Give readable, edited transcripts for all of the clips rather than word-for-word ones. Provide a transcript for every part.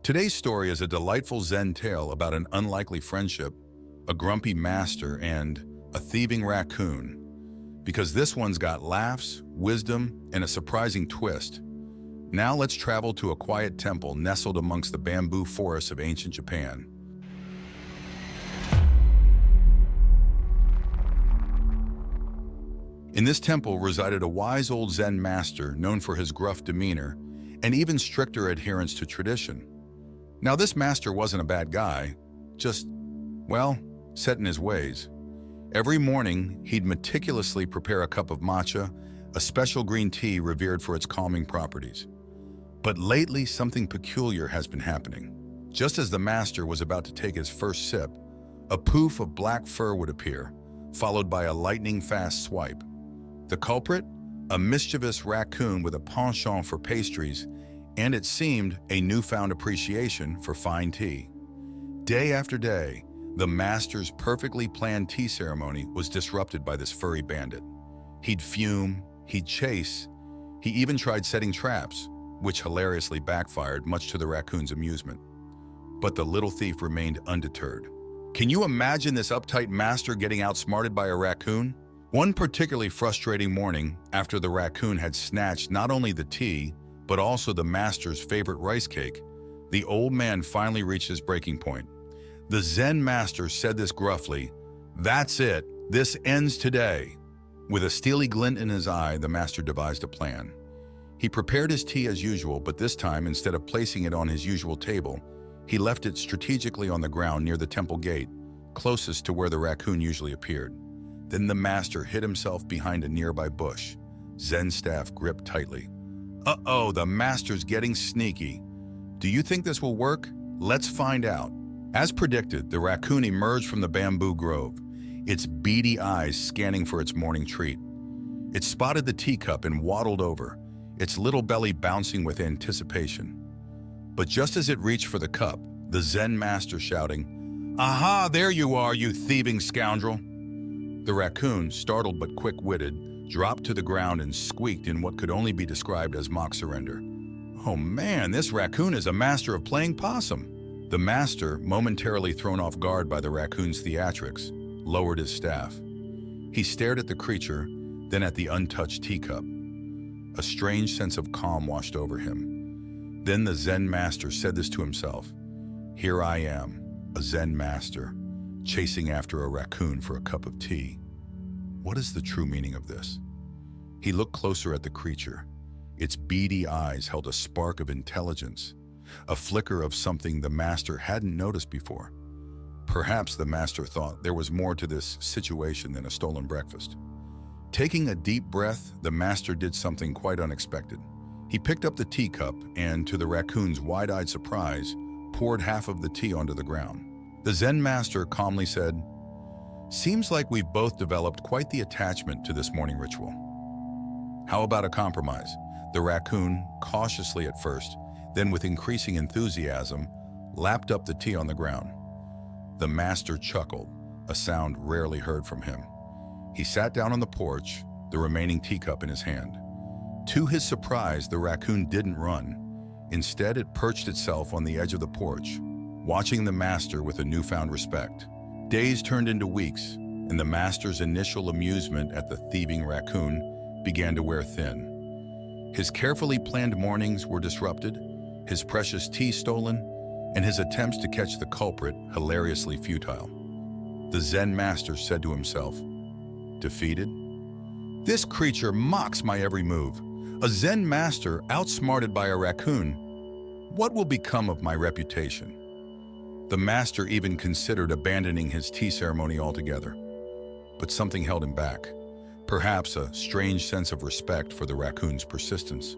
Today's story is a delightful Zen tale about an unlikely friendship, a grumpy master, and a thieving raccoon. Because this one's got laughs, wisdom, and a surprising twist. Now let's travel to a quiet temple nestled amongst the bamboo forests of ancient Japan. In this temple resided a wise old Zen master known for his gruff demeanor and even stricter adherence to tradition. Now, this master wasn't a bad guy, just, well, set in his ways. Every morning, he'd meticulously prepare a cup of matcha, a special green tea revered for its calming properties. But lately, something peculiar has been happening. Just as the master was about to take his first sip, a poof of black fur would appear, followed by a lightning-fast swipe. The culprit? A mischievous raccoon with a penchant for pastries, and it seemed a newfound appreciation for fine tea. Day after day, the master's perfectly planned tea ceremony was disrupted by this furry bandit. He'd fume, he'd chase, he even tried setting traps, which hilariously backfired, much to the raccoon's amusement. But the little thief remained undeterred. Can you imagine this uptight master getting outsmarted by a raccoon? One particularly frustrating morning, after the raccoon had snatched not only the tea, but also the master's favorite rice cake, the old man finally reached his breaking point. The Zen master said this gruffly, "That's it, this ends today." With a steely glint in his eye, the master devised a plan. He prepared his tea as usual, but this time, instead of placing it on his usual table, he left it strategically on the ground near the temple gate, closest to where the raccoon usually appeared. Then the master hid himself behind a nearby bush, Zen staff gripped tightly. Uh-oh, the master's getting sneaky. Do you think this will work? Let's find out. As predicted, the raccoon emerged from the bamboo grove, its beady eyes scanning for its morning treat. It spotted the teacup and waddled over, its little belly bouncing with anticipation. But just as it reached for the cup, the Zen master shouting, "Aha, there you are, you thieving scoundrel!" The raccoon, startled but quick-witted, dropped to the ground and squeaked in what could only be described as mock surrender. Oh man, this raccoon is a master of playing possum. The master, momentarily thrown off guard by the raccoon's theatrics, lowered his staff. He stared at the creature, then at the untouched teacup. A strange sense of calm washed over him. Then the Zen master said this to himself. Here I am, a Zen master, chasing after a raccoon for a cup of tea. What is the true meaning of this? He looked closer at the creature. Its beady eyes held a spark of intelligence, a flicker of something the master hadn't noticed before. Perhaps the master thought there was more to this situation than a stolen breakfast. Taking a deep breath, the master did something quite unexpected. He picked up the teacup and, to the raccoon's wide-eyed surprise, poured half of the tea onto the ground. The Zen master calmly said, "Seems like we've both developed quite the attachment to this morning ritual. How about a compromise?" The raccoon, cautiously at first, then with increasing enthusiasm, lapped up the tea on the ground. The master chuckled, a sound rarely heard from him. He sat down on the porch, the remaining teacup in his hand. To his surprise, the raccoon didn't run. Instead, it perched itself on the edge of the porch, watching the master with a newfound respect. Days turned into weeks, and the master's initial amusement at the thieving raccoon began to wear thin. His carefully planned mornings were disrupted, his precious tea stolen, and his attempts to catch the culprit hilariously futile. The Zen master said to himself, defeated? This creature mocks my every move. A Zen master outsmarted by a raccoon. What will become of my reputation? The master even considered abandoning his tea ceremony altogether. But something held him back. Perhaps a strange sense of respect for the raccoon's persistence.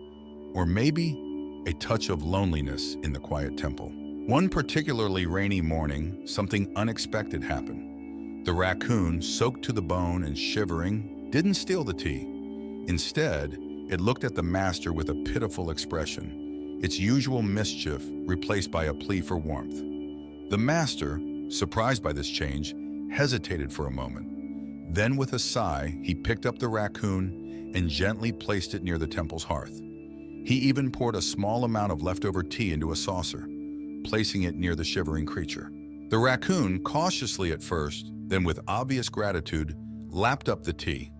Or maybe a touch of loneliness in the quiet temple. One particularly rainy morning, something unexpected happened. The raccoon, soaked to the bone and shivering, didn't steal the tea. Instead, it looked at the master with a pitiful expression, its usual mischief replaced by a plea for warmth. The master, surprised by this change, hesitated for a moment. Then with a sigh, he picked up the raccoon and gently placed it near the temple's hearth. He even poured a small amount of leftover tea into a saucer, placing it near the shivering creature. The raccoon, cautiously at first, then with obvious gratitude, lapped up the tea.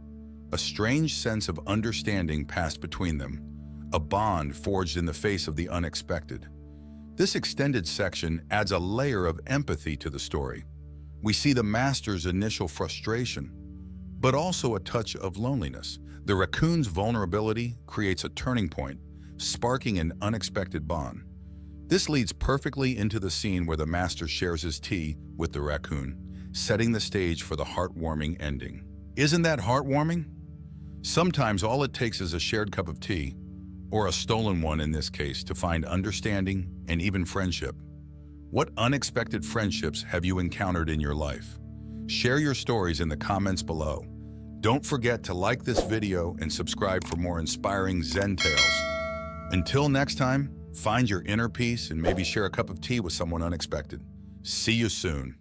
A strange sense of understanding passed between them, a bond forged in the face of the unexpected. This extended section adds a layer of empathy to the story. We see the master's initial frustration, but also a touch of loneliness. The raccoon's vulnerability creates a turning point, sparking an unexpected bond. This leads perfectly into the scene where the master shares his tea with the raccoon, setting the stage for the heartwarming ending. Isn't that heartwarming? Sometimes all it takes is a shared cup of tea, or a stolen one in this case, to find understanding and even friendship. What unexpected friendships have you encountered in your life? Share your stories in the comments below. Don't forget to like this video and subscribe for more inspiring Zen tales. Until next time, find your inner peace and maybe share a cup of tea with someone unexpected. See you soon.